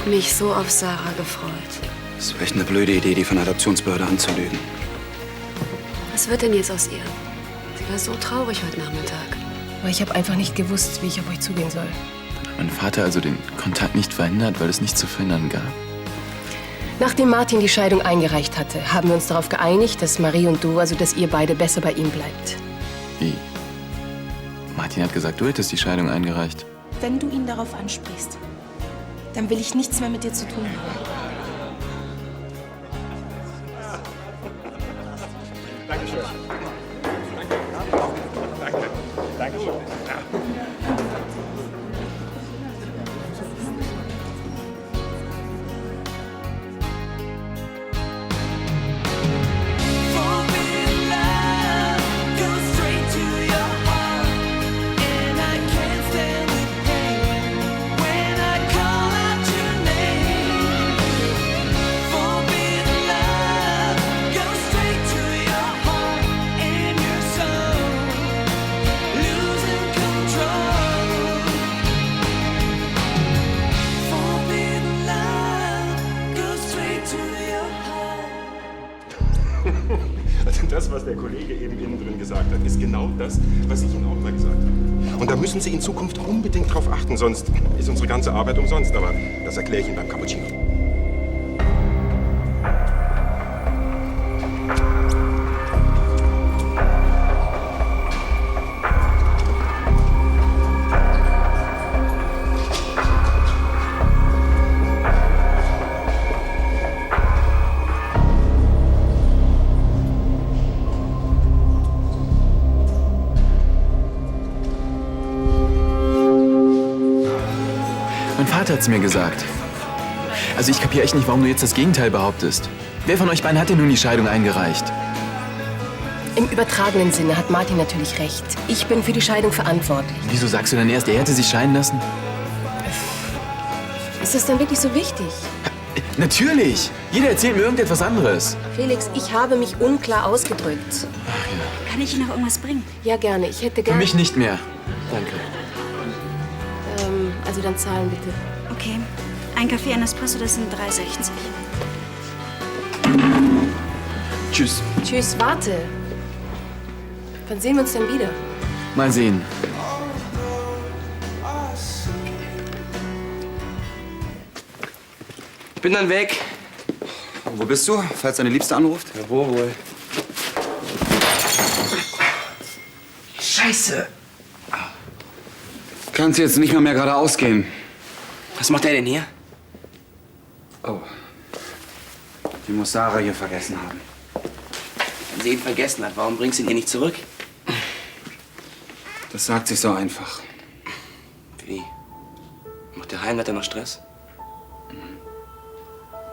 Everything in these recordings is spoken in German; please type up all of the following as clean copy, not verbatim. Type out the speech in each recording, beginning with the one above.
habe mich so auf Sarah gefreut. Das ist echt eine blöde Idee, die von der Adoptionsbehörde anzulügen. Was wird denn jetzt aus ihr? Sie war so traurig heute Nachmittag. Aber ich habe einfach nicht gewusst, wie ich auf euch zugehen soll. Hat mein Vater also den Kontakt nicht verhindert, weil es nichts zu verhindern gab? Nachdem Martin die Scheidung eingereicht hatte, haben wir uns darauf geeinigt, dass Marie und du, also dass ihr beide besser bei ihm bleibt. Wie? Martin hat gesagt, du hättest die Scheidung eingereicht. Wenn du ihn darauf ansprichst, dann will ich nichts mehr mit dir zu tun haben. Dankeschön. Danke. Dankeschön. Das, was der Kollege eben innen drin gesagt hat, ist genau das, was ich Ihnen auch mal gesagt habe. Und da müssen Sie in Zukunft unbedingt drauf achten, sonst ist unsere ganze Arbeit umsonst. Aber das erkläre ich Ihnen beim Cappuccino. Mein Vater hat's mir gesagt. Also ich kapiere echt nicht, warum du jetzt das Gegenteil behauptest. Wer von euch beiden hat denn nun die Scheidung eingereicht? Im übertragenen Sinne hat Martin natürlich recht. Ich bin für die Scheidung verantwortlich. Wieso sagst du dann erst, er hätte sich scheiden lassen? Ist das dann wirklich so wichtig? Natürlich! Jeder erzählt mir irgendetwas anderes. Felix, ich habe mich unklar ausgedrückt. Kann ich Ihnen noch irgendwas bringen? Ja, gerne. Ich hätte Für gerne... mich nicht mehr. Danke. Also dann zahlen bitte. Okay. Ein Kaffee, ein Espresso, das sind 3,60. Tschüss. Tschüss, warte. Wann sehen wir uns denn wieder? Mal sehen. Ich bin dann weg. Wo bist du, falls deine Liebste anruft? Ja, wo wohl? Scheiße. Kannst jetzt nicht mehr geradeaus gehen. Was macht er denn hier? Oh. Die muss Sarah hier vergessen haben. Wenn sie ihn vergessen hat, warum bringst du ihn ihr nicht zurück? Das sagt sich so einfach. Wie? Macht der Heimleiter noch Stress?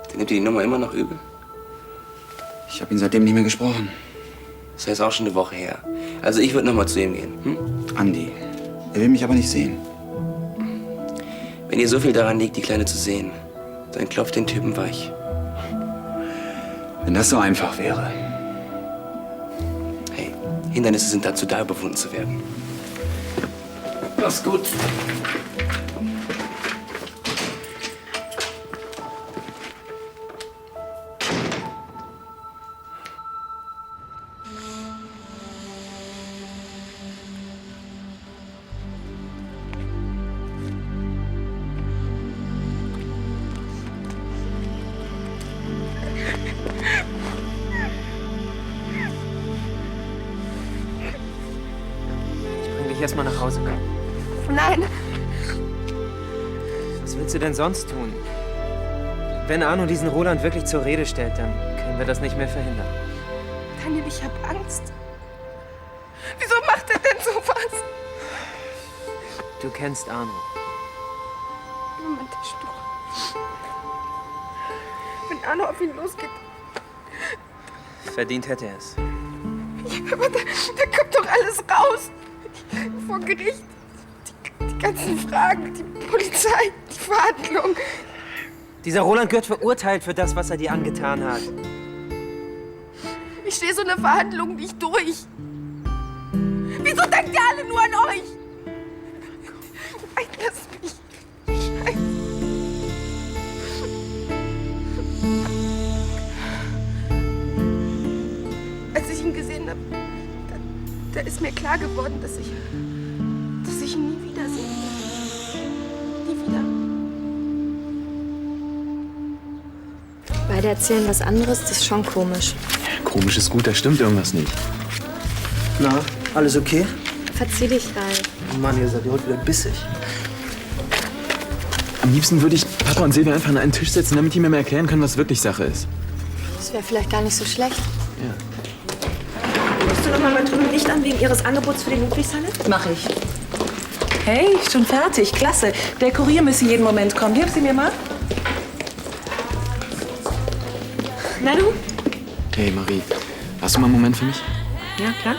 Der nimmt dir die Nummer immer noch übel? Ich habe ihn seitdem nicht mehr gesprochen. Das heißt auch schon eine Woche her. Also ich würde noch mal zu ihm gehen. Hm? Andi. Er will mich aber nicht sehen. Wenn ihr so viel daran liegt, die Kleine zu sehen, dann klopft den Typen weich. Wenn das so einfach wäre. Hey, Hindernisse sind dazu da, überwunden zu werden. Mach's gut. Erstmal nach Hause kommen. Nein, Was willst du denn sonst tun? Wenn Arno diesen Roland wirklich zur Rede stellt, dann können wir das nicht mehr verhindern. Daniel, ich habe Angst. Wieso macht er denn sowas? Du kennst Arno. Romantisch doch. Wenn Arno auf ihn losgeht, Verdient hätte er es. ja, aber da kommt doch alles raus. Vor Gericht. Die ganzen Fragen, die Polizei, die Verhandlung. Dieser Roland gehört verurteilt für das, was er dir angetan hat. Ich stehe so eine Verhandlung nicht durch. Wieso denkt ihr alle nur an euch? Nein, lass mich. Scheiße. ist mir klar geworden, dass ich ihn nie wiedersehen werde. Nie wieder. Beide erzählen was anderes, das ist schon komisch. Komisch ist gut, da stimmt irgendwas nicht. Na, alles okay? Verzieh dich, Ralf. Oh Mann, ihr seid ja heute wieder bissig. Am liebsten würde ich Papa und Silvia einfach an einen Tisch setzen, damit die mir mal erklären können, was wirklich Sache ist. Das wäre vielleicht gar nicht so schlecht. Ja. Rufst du noch mal drüben Licht an wegen Ihres Angebots für den Ludwigshalle? Mach ich. Hey, schon fertig. Klasse. Der Kurier müsse jeden Moment kommen. Hilf sie mir mal. Na du? Hey Marie, hast du mal einen Moment für mich? Ja, klar.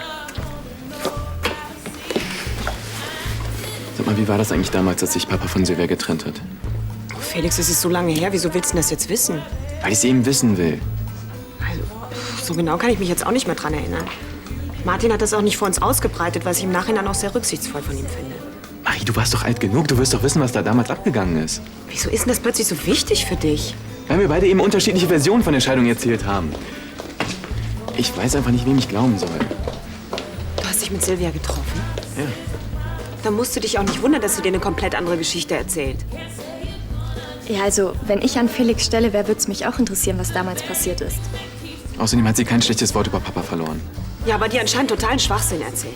Sag mal, wie war das eigentlich damals, als sich Papa von Silvia getrennt hat? Oh, Felix, es ist so lange her. Wieso willst du das jetzt wissen? Weil ich es eben wissen will. Also, so genau kann ich mich jetzt auch nicht mehr dran erinnern. Martin hat das auch nicht vor uns ausgebreitet, was ich im Nachhinein auch sehr rücksichtsvoll von ihm finde. Marie, du warst doch alt genug. Du wirst doch wissen, was da damals abgegangen ist. Wieso ist denn das plötzlich so wichtig für dich? Weil wir beide eben unterschiedliche Versionen von der Scheidung erzählt haben. Ich weiß einfach nicht, wem ich glauben soll. Du hast dich mit Silvia getroffen? Ja. Dann musst du dich auch nicht wundern, dass sie dir eine komplett andere Geschichte erzählt. Ja, also, wenn ich an Felix Stelle wäre, würde es mich auch interessieren, was damals passiert ist. Außerdem hat sie kein schlechtes Wort über Papa verloren. Ja, aber die anscheinend totalen Schwachsinn erzählt.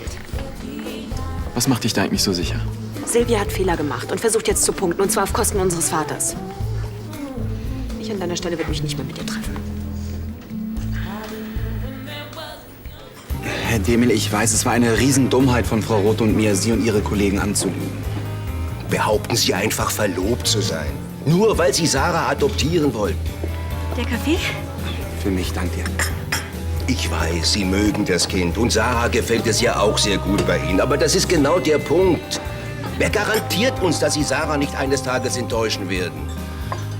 Was macht dich da eigentlich so sicher? Silvia hat Fehler gemacht und versucht jetzt zu punkten, und zwar auf Kosten unseres Vaters. Ich an deiner Stelle würde mich nicht mehr mit ihr treffen. Herr Demel, ich weiß, es war eine Riesendummheit von Frau Roth und mir, Sie und Ihre Kollegen anzulügen. Behaupten Sie einfach, verlobt zu sein. Nur weil Sie Sarah adoptieren wollten. Der Kaffee? Für mich, danke dir. Ich weiß, Sie mögen das Kind und Sarah gefällt es ja auch sehr gut bei Ihnen. Aber das ist genau der Punkt. Wer garantiert uns, dass Sie Sarah nicht eines Tages enttäuschen werden?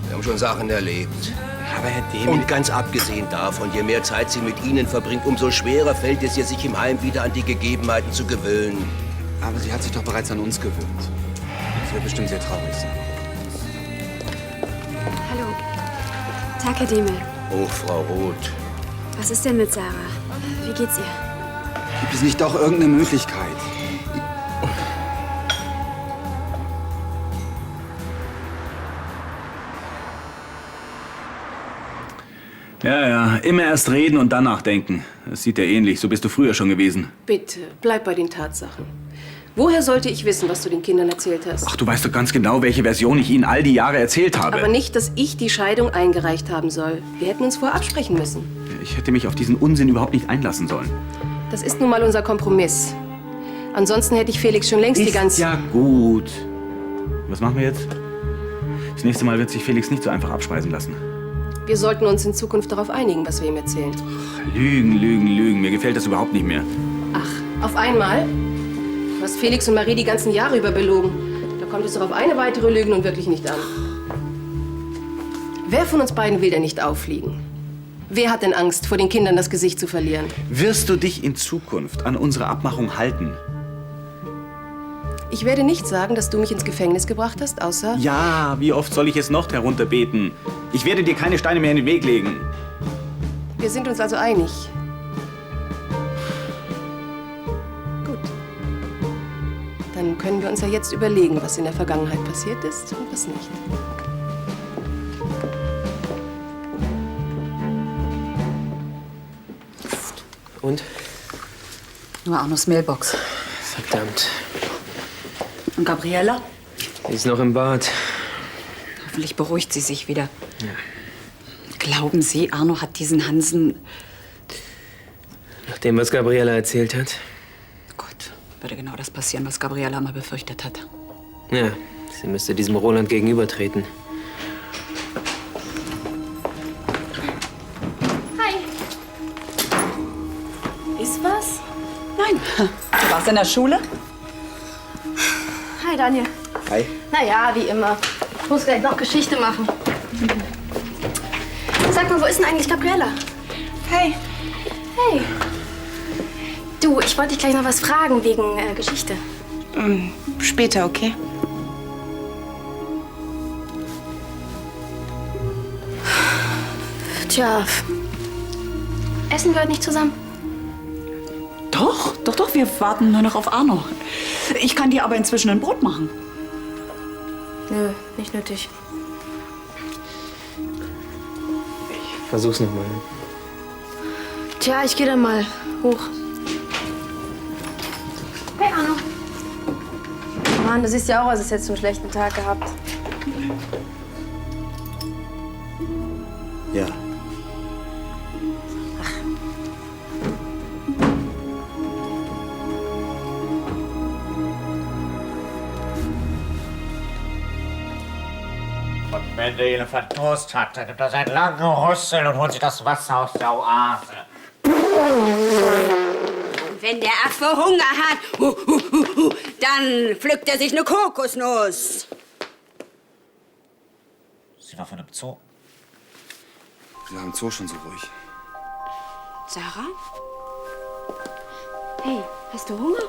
Wir haben schon Sachen erlebt. Aber Herr Demel... Und ganz abgesehen davon, je mehr Zeit sie mit Ihnen verbringt, umso schwerer fällt es ihr, sich im Heim wieder an die Gegebenheiten zu gewöhnen. Aber sie hat sich doch bereits an uns gewöhnt. Sie wird bestimmt sehr traurig sein. Hallo. Tag, Herr Demel. Oh, Frau Roth. Was ist denn mit Sarah? Wie geht's ihr? Gibt es nicht doch irgendeine Möglichkeit? Ja, immer erst reden und dann nachdenken. Das sieht ja ähnlich. So bist du früher schon gewesen. Bitte, bleib bei den Tatsachen. Woher sollte ich wissen, was du den Kindern erzählt hast? Ach, du weißt doch ganz genau, welche Version ich ihnen all die Jahre erzählt habe. Aber nicht, dass ich die Scheidung eingereicht haben soll. Wir hätten uns vorher absprechen müssen. Ich hätte mich auf diesen Unsinn überhaupt nicht einlassen sollen. Das ist nun mal unser Kompromiss. Ansonsten hätte ich Felix schon längst die ganze... Ja, gut. Was machen wir jetzt? Das nächste Mal wird sich Felix nicht so einfach abspeisen lassen. Wir sollten uns in Zukunft darauf einigen, was wir ihm erzählen. Lügen, Lügen, Lügen. Mir gefällt das überhaupt nicht mehr. Ach, auf einmal? Du hast Felix und Marie die ganzen Jahre über belogen. Da kommt es doch auf eine weitere Lüge nun wirklich nicht an. Wer von uns beiden will denn nicht auffliegen? Wer hat denn Angst, vor den Kindern das Gesicht zu verlieren? Wirst du dich in Zukunft an unsere Abmachung halten? Ich werde nicht sagen, dass du mich ins Gefängnis gebracht hast, außer... Ja, wie oft soll ich es noch herunterbeten? Ich werde dir keine Steine mehr in den Weg legen. Wir sind uns also einig. Gut. Dann können wir uns ja jetzt überlegen, was in der Vergangenheit passiert ist und was nicht. Und? Nur Arnos Mailbox. Verdammt. Und Gabriella? Die ist noch im Bad. Hoffentlich beruhigt sie sich wieder. Ja. Glauben Sie, Arno hat diesen Hansen... Nach dem, was Gabriella erzählt hat? Gott, würde genau das passieren, was Gabriella mal befürchtet hat. Ja, sie müsste diesem Roland gegenübertreten. Hi. Ist was? Nein. Du warst in der Schule? Hi, Daniel. Hi. Naja, wie immer. Ich muss gleich noch Geschichte machen. Sag mal, wo ist denn eigentlich Gabriella? Hey. Hey. Du, ich wollte dich gleich noch was fragen wegen Geschichte. Später, okay? Tja. Essen wir heute nicht zusammen? Doch, wir warten nur noch auf Arno. Ich kann dir aber inzwischen ein Brot machen. Nö, nicht nötig. Ich versuch's nochmal. Tja, ich gehe dann mal hoch. Hey, Arno. Mann, du siehst ja auch aus, als hättest du einen schlechten Tag gehabt. Ja. Und wenn der Elefant Durst hat, dann nimmt er seinen langen Rüssel und holt sich das Wasser aus der Oase. Wenn der Affe Hunger hat, dann pflückt er sich eine Kokosnuss. Sie war von einem Zoo. Wir haben Zoo schon so ruhig. Sarah? Hey, hast du Hunger?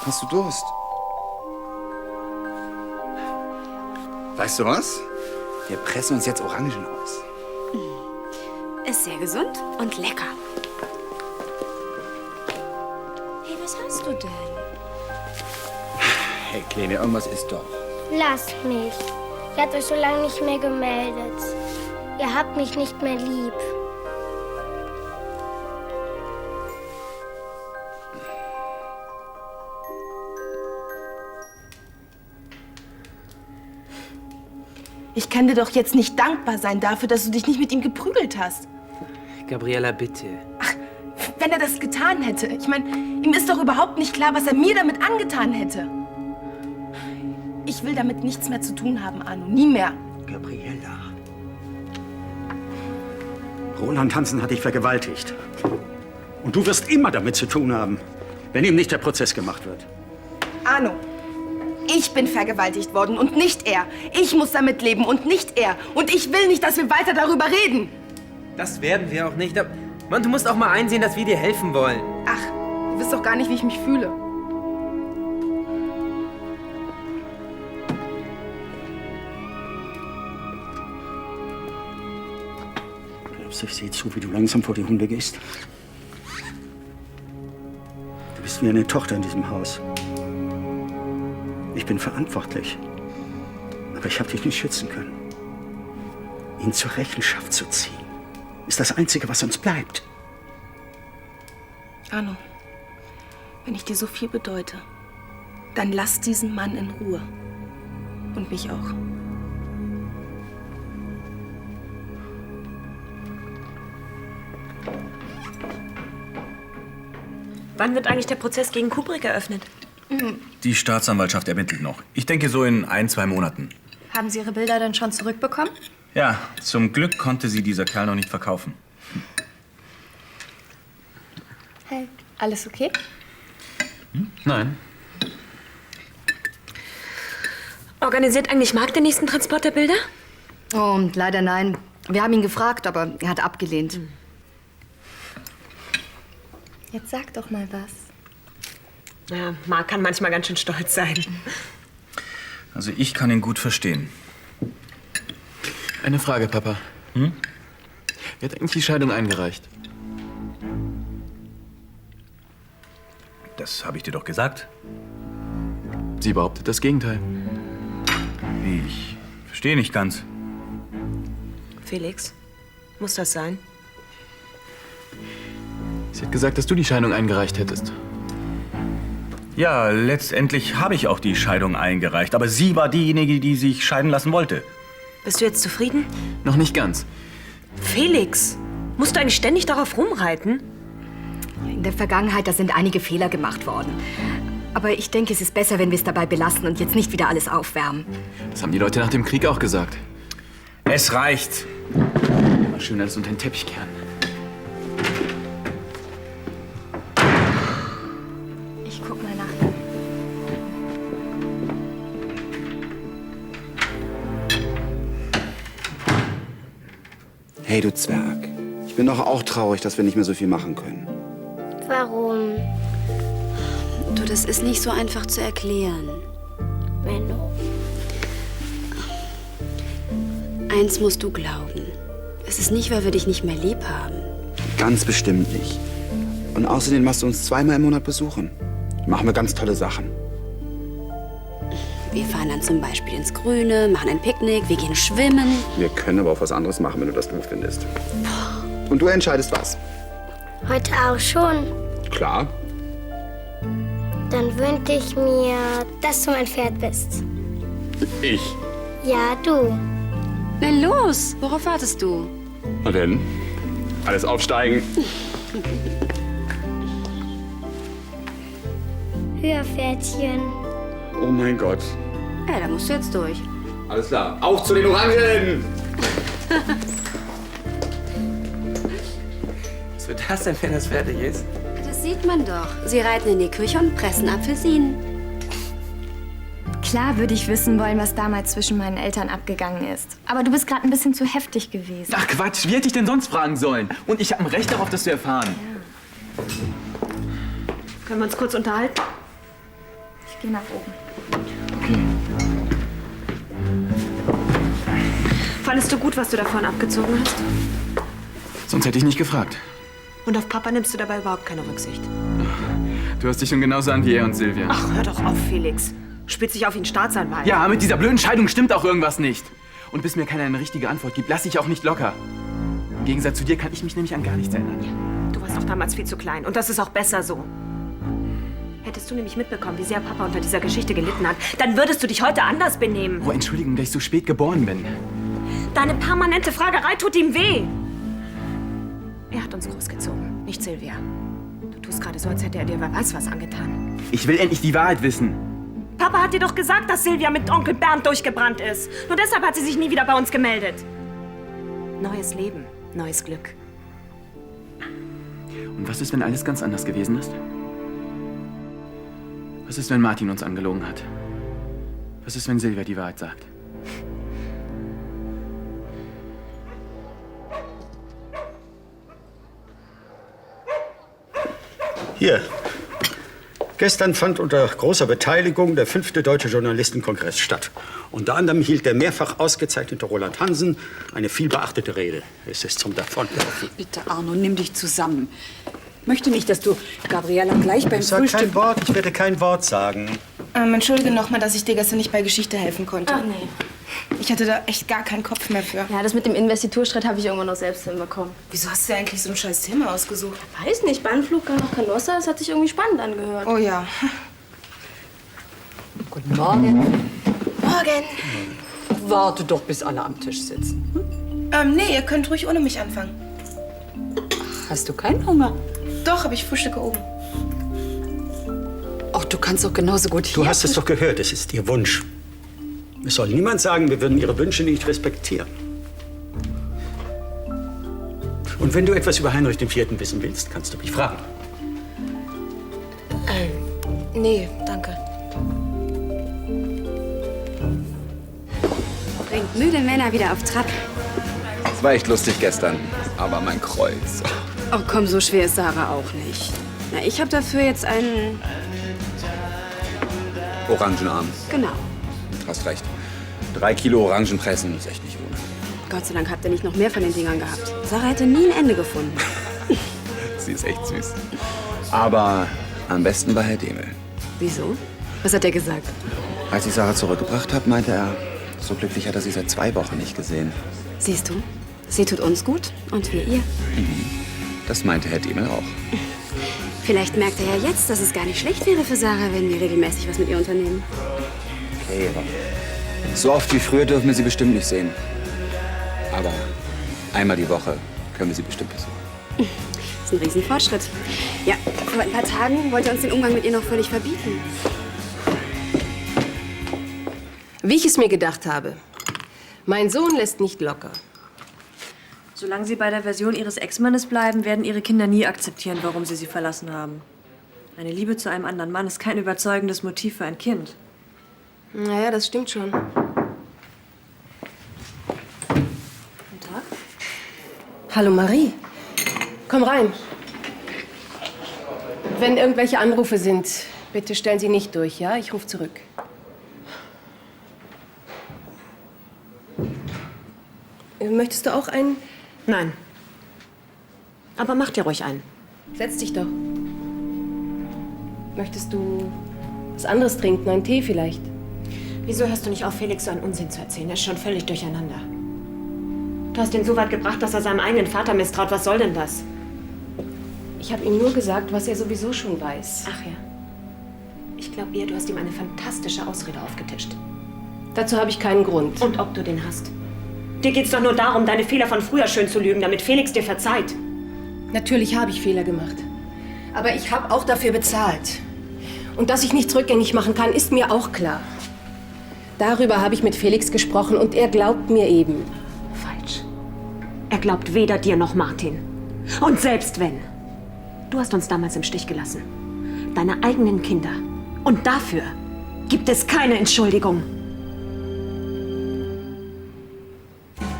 Hast du Durst? Weißt du was? Wir pressen uns jetzt Orangen aus. Ist sehr gesund und lecker. Hey, was hast du denn? Hey, Kleine, irgendwas ist doch. Lasst mich. Ihr habt euch so lange nicht mehr gemeldet. Ihr habt mich nicht mehr lieb. Ich kann dir doch jetzt nicht dankbar sein dafür, dass du dich nicht mit ihm geprügelt hast. Gabriela, bitte. Wenn er das getan hätte. Ich meine, ihm ist doch überhaupt nicht klar, was er mir damit angetan hätte. Ich will damit nichts mehr zu tun haben, Arno. Nie mehr. Gabriela. Roland Hansen hat dich vergewaltigt. Und du wirst immer damit zu tun haben, wenn ihm nicht der Prozess gemacht wird. Arno, ich bin vergewaltigt worden und nicht er. Ich muss damit leben und nicht er. Und ich will nicht, dass wir weiter darüber reden. Das werden wir auch nicht. Mann, du musst auch mal einsehen, dass wir dir helfen wollen. Ach, du weißt doch gar nicht, wie ich mich fühle. Glaubst du, ich sehe zu, wie du langsam vor die Hunde gehst? Du bist wie eine Tochter in diesem Haus. Ich bin verantwortlich. Aber ich habe dich nicht schützen können. Ihn zur Rechenschaft zu ziehen, ist das Einzige, was uns bleibt. Arno, wenn ich dir so viel bedeute, dann lass diesen Mann in Ruhe. Und mich auch. Wann wird eigentlich der Prozess gegen Kubrick eröffnet? Die Staatsanwaltschaft ermittelt noch. Ich denke so in 1-2 Monaten. Haben Sie Ihre Bilder denn schon zurückbekommen? Ja, zum Glück konnte sie dieser Kerl noch nicht verkaufen. Hey, alles okay? Nein. Organisiert eigentlich Marc den nächsten Transport der Bilder? Oh, leider nein. Wir haben ihn gefragt, aber er hat abgelehnt. Jetzt sag doch mal was. Ja, Marc kann manchmal ganz schön stolz sein. Also ich kann ihn gut verstehen. Eine Frage, Papa. Wer hat eigentlich die Scheidung eingereicht? Das habe ich dir doch gesagt. Sie behauptet das Gegenteil. Ich verstehe nicht ganz. Felix, muss das sein? Sie hat gesagt, dass du die Scheidung eingereicht hättest. Ja, letztendlich habe ich auch die Scheidung eingereicht. Aber sie war diejenige, die sich scheiden lassen wollte. Bist du jetzt zufrieden? Noch nicht ganz. Felix, musst du eigentlich ständig darauf rumreiten? In der Vergangenheit, da sind einige Fehler gemacht worden. Aber ich denke, es ist besser, wenn wir es dabei belassen und jetzt nicht wieder alles aufwärmen. Das haben die Leute nach dem Krieg auch gesagt. Es reicht. Immer schön alles unter den Teppich kehren. Ich guck mal nach ihm. Hey, du Zwerg. Ich bin doch auch traurig, dass wir nicht mehr so viel machen können. Warum? Du, das ist nicht so einfach zu erklären. Benno. Eins musst du glauben. Es ist nicht, weil wir dich nicht mehr lieb haben. Ganz bestimmt nicht. Und außerdem machst du uns 2-mal im Monat besuchen. Machen wir ganz tolle Sachen. Wir fahren dann zum Beispiel ins Grüne, machen ein Picknick, wir gehen schwimmen. Wir können aber auch was anderes machen, wenn du das doof findest. Und du entscheidest was. Heute auch schon. Klar. Dann wünsche ich mir, dass du mein Pferd bist. Ich. Ja, du. Na los, worauf wartest du? Na denn? Alles aufsteigen. Höher, Pferdchen. Oh mein Gott. Ja, da musst du jetzt durch. Alles klar. Auf zu den Orangen! Was wird das denn, wenn das fertig ist? Das sieht man doch. Sie reiten in die Küche und pressen Apfelsinen. Klar würde ich wissen wollen, was damals zwischen meinen Eltern abgegangen ist. Aber du bist gerade ein bisschen zu heftig gewesen. Ach Quatsch, wie hätte ich denn sonst fragen sollen? Und ich habe ein Recht darauf, das zu erfahren. Können wir uns kurz unterhalten? Ich gehe nach oben. Fandest du gut, was du davon abgezogen hast? Sonst hätte ich nicht gefragt. Und auf Papa nimmst du dabei überhaupt keine Rücksicht? Du hast dich schon genauso an wie er und Silvia. Ach, hör doch auf, Felix. Spitz dich auf ihn Staatsanwalt. Ja, mit dieser blöden Scheidung stimmt auch irgendwas nicht. Und bis mir keiner eine richtige Antwort gibt, lasse ich auch nicht locker. Im Gegensatz zu dir kann ich mich nämlich an gar nichts erinnern. Du warst doch damals viel zu klein. Und das ist auch besser so. Hättest du nämlich mitbekommen, wie sehr Papa unter dieser Geschichte gelitten hat, dann würdest du dich heute anders benehmen. Oh, Entschuldigung, dass ich so spät geboren bin. Deine permanente Fragerei tut ihm weh. Er hat uns großgezogen, nicht Silvia. Du tust gerade so, als hätte er dir wer weiß was angetan. Ich will endlich die Wahrheit wissen. Papa hat dir doch gesagt, dass Silvia mit Onkel Bernd durchgebrannt ist. Nur deshalb hat sie sich nie wieder bei uns gemeldet. Neues Leben, neues Glück. Und was ist, wenn alles ganz anders gewesen ist? Was ist, wenn Martin uns angelogen hat? Was ist, wenn Silvia die Wahrheit sagt? Hier. Gestern fand unter großer Beteiligung der 5. Deutsche Journalistenkongress statt. Unter anderem hielt der mehrfach ausgezeichnete Roland Hansen eine vielbeachtete Rede. Es ist zum Davonlaufen. Bitte, Arno, nimm dich zusammen. Ich möchte nicht, dass du Gabriela gleich beim Ich sag Frühstück... kein Wort, ich werde kein Wort sagen. Entschuldige nochmal, dass ich dir gestern nicht bei Geschichte helfen konnte. Ach nee. Ich hatte da echt gar keinen Kopf mehr für. Ja, das mit dem Investiturstreit habe ich irgendwann noch selbst hinbekommen. Wieso hast du dir eigentlich so ein scheiß Thema ausgesucht? Weiß nicht, Bahnflug nach Canossa, das hat sich irgendwie spannend angehört. Oh ja. Guten Morgen. Morgen. Warte doch, bis alle am Tisch sitzen. Nee, ihr könnt ruhig ohne mich anfangen. Hast du keinen Hunger? Doch, aber ich frühstücke oben. Ach, du kannst doch genauso gut hier... Du hast es doch gehört, es ist Ihr Wunsch. Es soll niemand sagen, wir würden Ihre Wünsche nicht respektieren. Und wenn du etwas über Heinrich IV. Wissen willst, kannst du mich fragen. Nee, danke. Bringt müde Männer wieder auf Trab. Es war echt lustig gestern, aber mein Kreuz. Oh komm, so schwer ist Sarah auch nicht. Na, ich habe dafür jetzt einen... Orangenarm. Genau. Hast recht. 3 Kilo Orangen pressen ist echt nicht ohne. Gott sei Dank habt ihr nicht noch mehr von den Dingern gehabt. Sarah hätte nie ein Ende gefunden. Sie ist echt süß. Aber am besten bei Herr Demel. Wieso? Was hat er gesagt? Als ich Sarah zurückgebracht habe, meinte er, so glücklich hat er sie seit 2 Wochen nicht gesehen. Siehst du, sie tut uns gut und wir ihr. Das meinte Herr Demel auch. Vielleicht merkt er ja jetzt, dass es gar nicht schlecht wäre für Sarah, wenn wir regelmäßig was mit ihr unternehmen. Okay, aber so oft wie früher dürfen wir sie bestimmt nicht sehen. Aber einmal die Woche können wir sie bestimmt besuchen. Das ist ein Riesenfortschritt. Ja, vor ein paar Tagen wollte er uns den Umgang mit ihr noch völlig verbieten. Wie ich es mir gedacht habe. Mein Sohn lässt nicht locker. Solange Sie bei der Version Ihres Ex-Mannes bleiben, werden Ihre Kinder nie akzeptieren, warum Sie sie verlassen haben. Eine Liebe zu einem anderen Mann ist kein überzeugendes Motiv für ein Kind. Naja, das stimmt schon. Guten Tag. Hallo Marie. Komm rein. Wenn irgendwelche Anrufe sind, bitte stellen Sie nicht durch, ja? Ich rufe zurück. Möchtest du auch einen? Nein. Aber mach dir ruhig einen. Setz dich doch. Möchtest du was anderes trinken? Einen Tee vielleicht? Wieso hörst du nicht auf, Felix so einen Unsinn zu erzählen? Er ist schon völlig durcheinander. Du hast ihn so weit gebracht, dass er seinem eigenen Vater misstraut. Was soll denn das? Ich habe ihm nur gesagt, was er sowieso schon weiß. Ach ja. Ich glaube eher, du hast ihm eine fantastische Ausrede aufgetischt. Dazu habe ich keinen Grund. Und ob du den hast. Dir geht's doch nur darum, deine Fehler von früher schön zu lügen, damit Felix dir verzeiht. Natürlich habe ich Fehler gemacht. Aber ich habe auch dafür bezahlt. Und dass ich nichts rückgängig machen kann, ist mir auch klar. Darüber habe ich mit Felix gesprochen und er glaubt mir eben. Falsch. Er glaubt weder dir noch Martin. Und selbst wenn. Du hast uns damals im Stich gelassen. Deine eigenen Kinder. Und dafür gibt es keine Entschuldigung.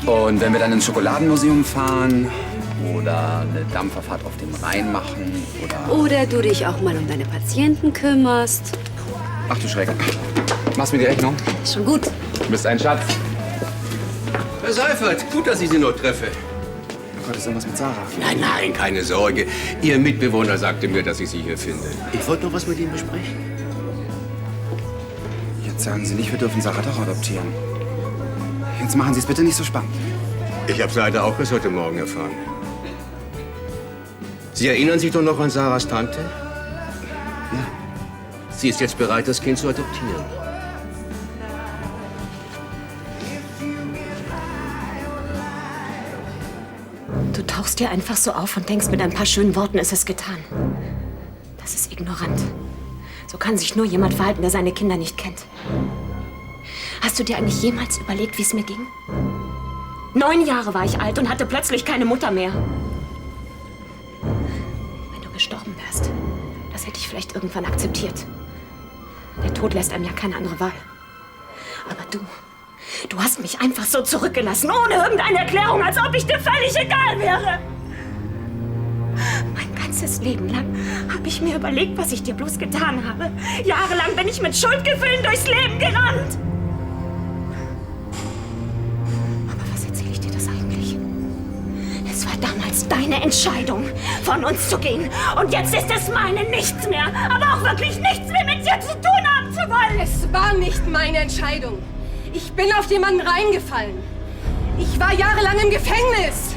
Und wenn wir dann ins Schokoladenmuseum fahren oder eine Dampferfahrt auf dem Rhein machen Oder du dich auch mal um deine Patienten kümmerst. Ach du Schreck. Machst mir die Rechnung? Schon gut. Du bist ein Schatz. Herr Seifert, gut, dass ich Sie noch treffe. Oh Gott, ist irgendwas mit Sarah? Nein, nein, keine Sorge. Ihr Mitbewohner sagte mir, dass ich Sie hier finde. Ich wollte noch was mit Ihnen besprechen. Jetzt sagen Sie nicht, wir dürfen Sarah doch adoptieren. Jetzt machen Sie es bitte nicht so spannend. Ich habe es leider auch erst heute Morgen erfahren. Sie erinnern sich doch noch an Sarahs Tante? Ja. Sie ist jetzt bereit, das Kind zu adoptieren. Du tauchst dir einfach so auf und denkst, mit ein paar schönen Worten ist es getan. Das ist ignorant. So kann sich nur jemand verhalten, der seine Kinder nicht kennt. Hast du dir eigentlich jemals überlegt, wie es mir ging? 9 Jahre war ich alt und hatte plötzlich keine Mutter mehr. Wenn du gestorben wärst, das hätte ich vielleicht irgendwann akzeptiert. Der Tod lässt einem ja keine andere Wahl. Aber du hast mich einfach so zurückgelassen, ohne irgendeine Erklärung, als ob ich dir völlig egal wäre. Mein ganzes Leben lang habe ich mir überlegt, was ich dir bloß getan habe. Jahrelang bin ich mit Schuldgefühlen durchs Leben gerannt. Aber was erzähle ich dir das eigentlich? Es war damals deine Entscheidung, von uns zu gehen. Und jetzt ist es meine, nichts mehr, aber auch wirklich nichts mehr mit dir zu tun haben zu wollen. Es war nicht meine Entscheidung. Ich bin auf jemanden reingefallen. Ich war jahrelang im Gefängnis.